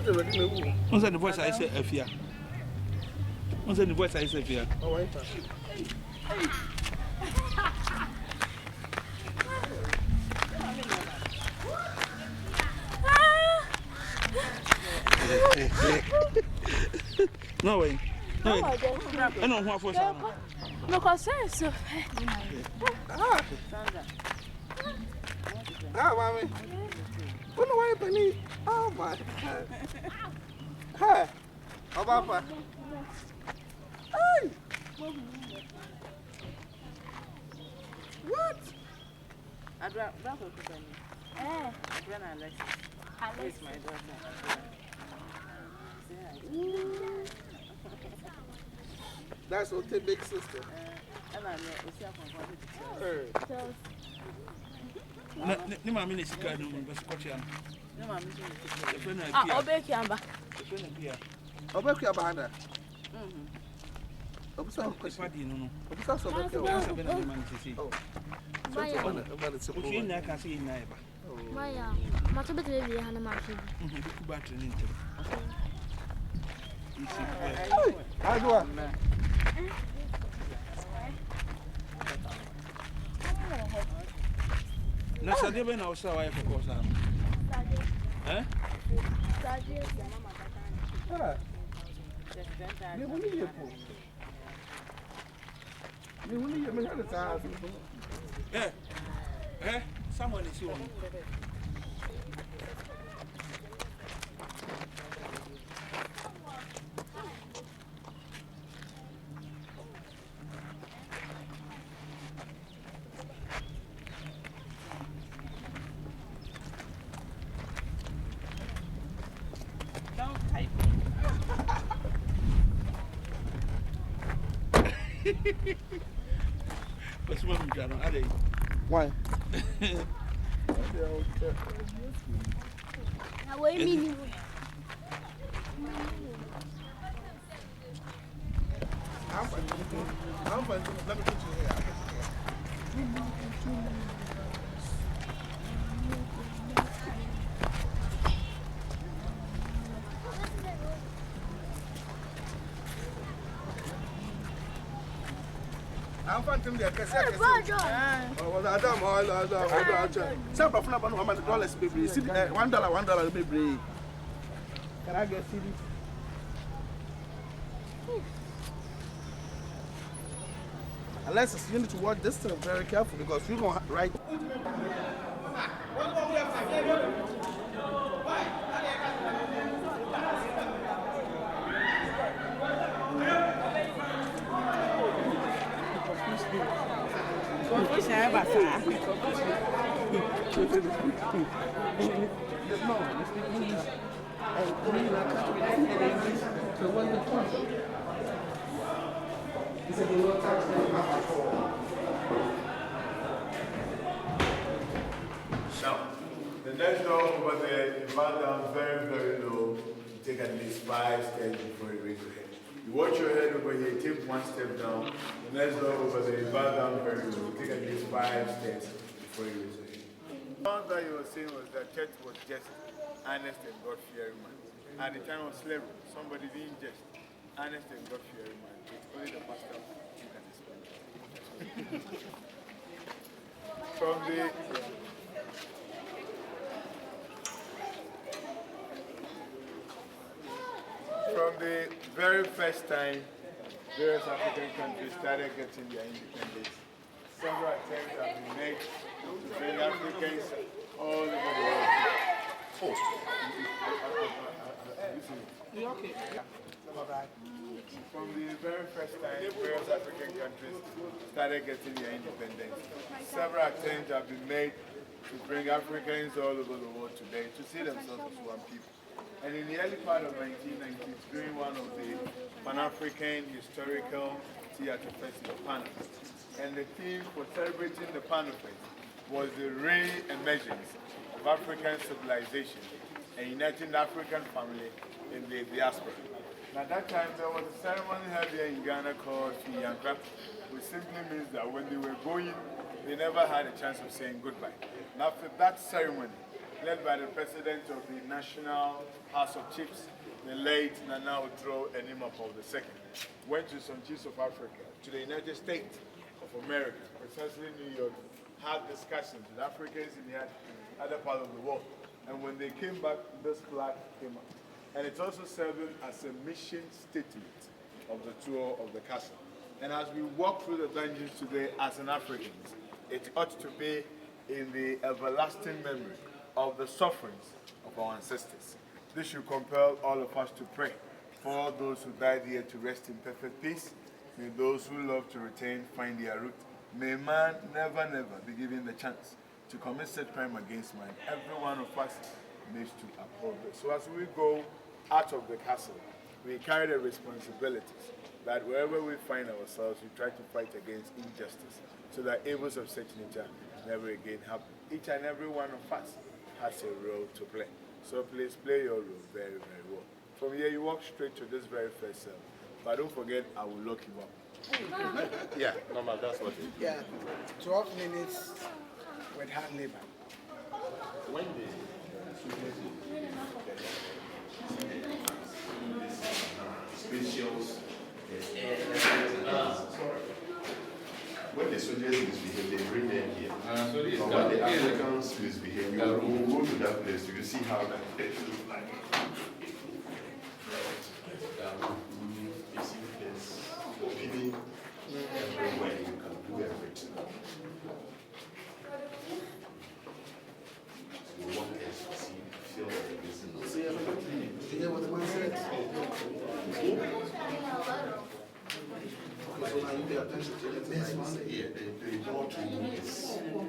What's the voice I say, Afia? What's the voice I say, Afia? Oh, wait. No way. No, I don't know what for some. No concern, so. Mommy. What do I believe? Oh, my God. Hey, how about that? Hey! What? I'd rather go to Penny. I'd rather Alexis. Alexis, my daughter. That's okay, big sister. And I'm here. No, I'm in a cigar, no, but Scotland. No, I'm in a I'll bake Yamba. I'll bake your banner. I'm sorry, no. I'm sorry, I can see neighbor. Maya, much better than the animation. How do I? No, so they went outside for course. Eh? Someone is you. What's wrong with you? Why? Now, wait a minute. I'm fine. Let me put you here. I'm fanting there. $1 baby. Can I get CD? Unless you need to watch this thing very carefully because you're going to write. Now, the next door over there, you bow down very, very low. You take at least 5 steps before you raise your head. You watch your head over here, take 1 step down. The next door over there, you bow down very low. You take at least 5 steps before you raise your head. All that you were saying was that church was just honest and God-fearing man. At the time of slavery, somebody didn't just honest and God-fearing man. It's only the pastor who can explain it. From the very first time various African countries started getting their independence, several attempts have been made to bring Africans all over the world. From the very first time various African countries started getting their independence, several attempts have been made to bring Africans all over the world today to see themselves as one people. And in the early part of 1990s, during one of the Pan-African Historical Theatre Festival, PANA, and the theme for celebrating the PANA Fest was the re-emergence of African civilization and uniting the African family in the diaspora. And at that time, there was a ceremony held here in Ghana called Fiyankra, which simply means that when they were going, they never had a chance of saying goodbye. And after that ceremony, led by the president of the National House of Chiefs, the late Nana Odro Enimapol II, went to some chiefs of Africa, to the United States of America, precisely New York, had discussions with Africans in the other part of the world. And when they came back, this flag came up. And it's also serving as a mission statement of the tour of the castle. And as we walk through the dungeons today as an Africans, it ought to be in the everlasting memory of the sufferings of our ancestors. This should compel all of us to pray for those who died here to rest in perfect peace. May those who love to retain find their root. May man never, never be given the chance to commit such crime against man. Every one of us needs to uphold this. So as we go out of the castle, we carry the responsibilities that wherever we find ourselves, we try to fight against injustice so that evils of such nature never again happen. Each and every one of us has a role to play. So please play your role very, very well. From here, you walk straight to this very first cell. But don't forget, I will lock you up. Yeah, normal, that's what it is. Yeah, 12 minutes with hard labor. When the specials, when the soldiers misbehave, they bring them here. So this but when the Africans misbehave, you will go to that place, you will see how that place looks like. You see there's opening everywhere, you can do everything. So you walk there, see, feel like this is See, you hear what the man said? So now you pay attention to the this one here, the more to me is more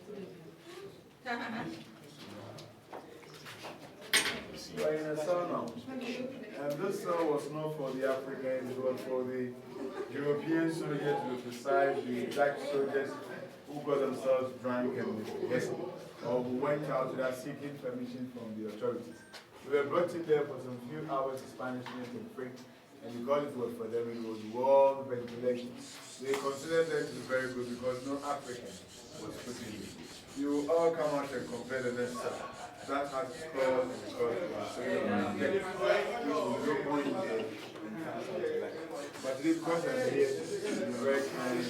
close. You are in a cell now. And this cell was not for the Africans, it was for the European soldiers, to be precise, the Dutch soldiers who got themselves drunk and yes, or who went out without seeking permission from the authorities. We were brought in there for some few hours of Spanish and French, and because it was for them, it was world ventilation. They considered that to be very good because no African was put in. You will all come out and compare the next cell. That has called and called. So you will get no point in there in terms of the life. But today, because I'm here, you're very kind.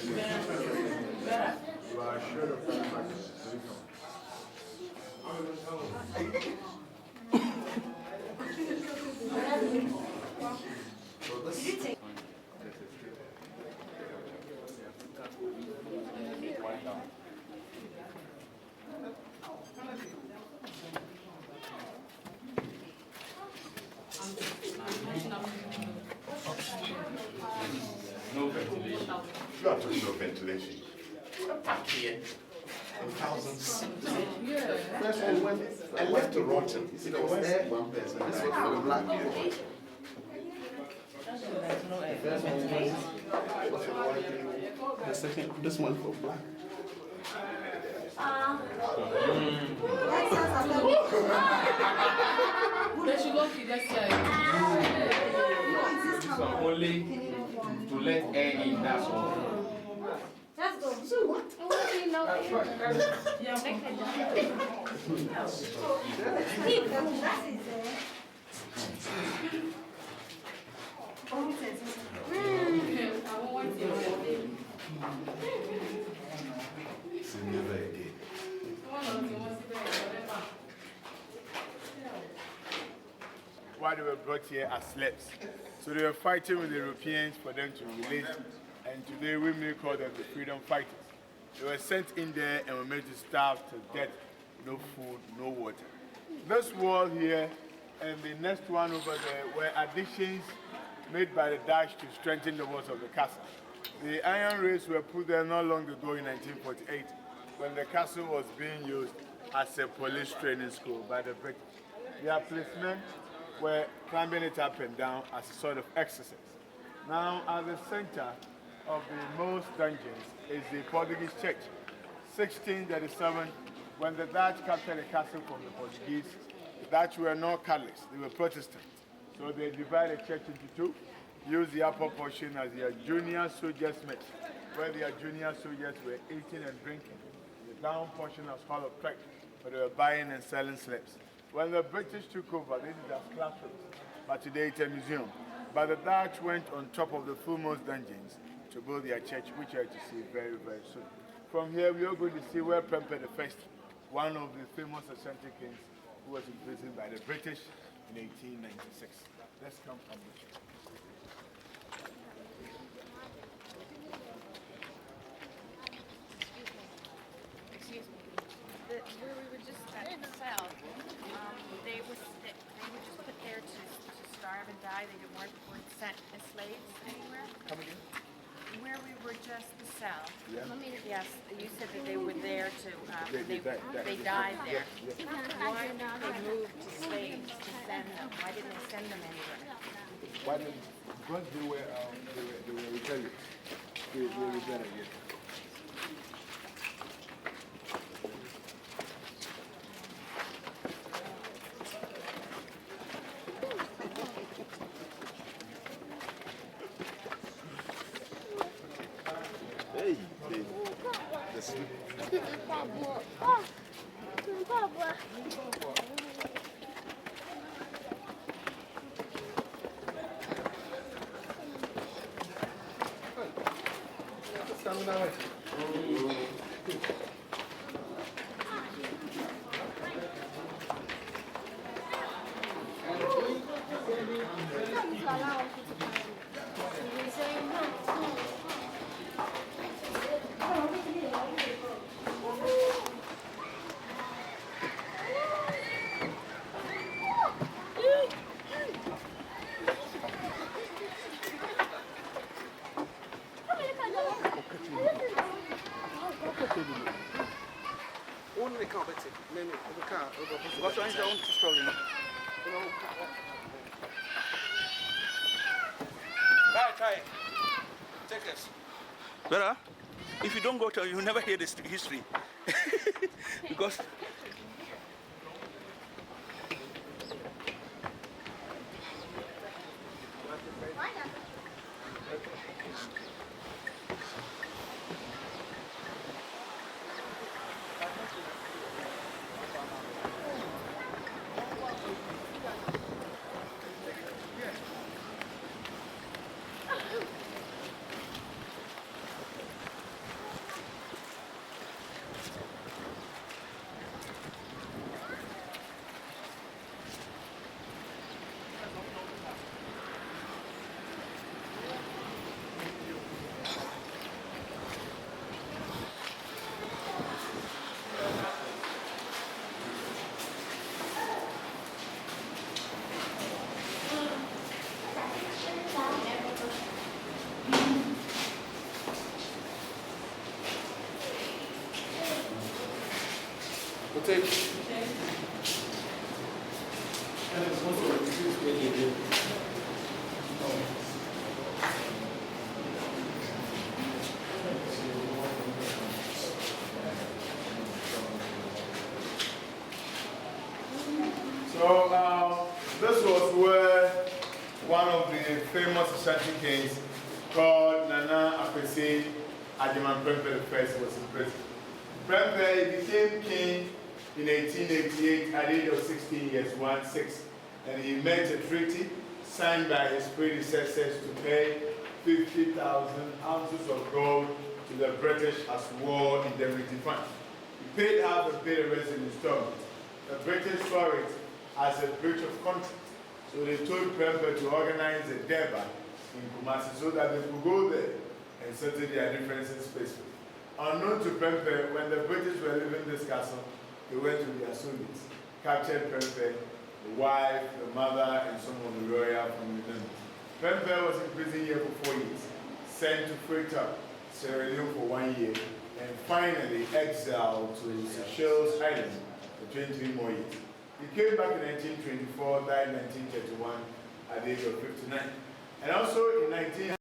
You are assured of coming back. So you come. No ventilation. You are talking of ventilation. Back here, in thousands. First one, when I left to rotten. you see, there was air, one person. This was for the black people. First one was for the white people. The second, this one for black. So only to let air in, that's all. It's never again. Why they were brought here as slaves. So they were fighting with the Europeans for them to release, and today we may call them the freedom fighters. They were sent in there and were made to starve to death, no food, no water. This wall here and the next one over there were additions made by the Dutch to strengthen the walls of the castle. The iron rails were put there not long ago in 1948 when the castle was being used as a police training school by the British. Their policemen were climbing it up and down as a sort of exercise. Now at the center of the most dungeons is the Portuguese church. 1637, when the Dutch captured the castle from the Portuguese, the Dutch were not Catholics, they were Protestant. So they divided the church into two, used the upper portion as their junior soldiers' mess, where their junior soldiers were eating and drinking. The down portion was Hall of Trade, where they were buying and selling slaves. When the British took over, they did as classrooms, but today it's a museum. But the Dutch went on top of the foremost dungeons to build their church, which you are to see very, very soon. From here, we are going to see where Prempeh I, one of the famous Ashanti kings, who was imprisoned by the British in 1896. Let's come from the church. Excuse me. Where we were just at the cell, they were just put there to starve and die. They weren't sent as slaves anywhere. Come again? Where we were just the cell. Yeah. Yes, you said that they were there to. They died there. Why did they move to slaves to send them? Why didn't they send them anywhere? Why did? Because they were rebellious. They were rebellious. Hey, the sleep. Only can't bet it. No, we can't. What's wrong with your own story? Try. Take this. Brother, if you don't go to, you never hear this history. Because So this was where one of the famous Ashanti kings called Nana Apese Ajiman Prempeh I was imprisoned. Prempeh became king in 1888 at the age of 16 years, 16, and he made a treaty signed by his predecessors to pay 50,000 ounces of gold to the British as war indemnity fund. He paid half and paid the rest in installments. The British saw it as a breach of contract, so they told Prempeh to organize a Durban in Kumasi so that they could go there and settle their differences peacefully. Unknown to Prempeh, when the British were leaving this castle, they went to their soldiers, captured Prempeh, the wife, the mother, and some of the royal family members. Prempeh was in prison here for 4 years, sent to Freetown, Sierra Leone for 1 year, and finally exiled to Seychelles Island for 23 more years. He came back in 1924, died in 1931 at the age of 59. And also in 19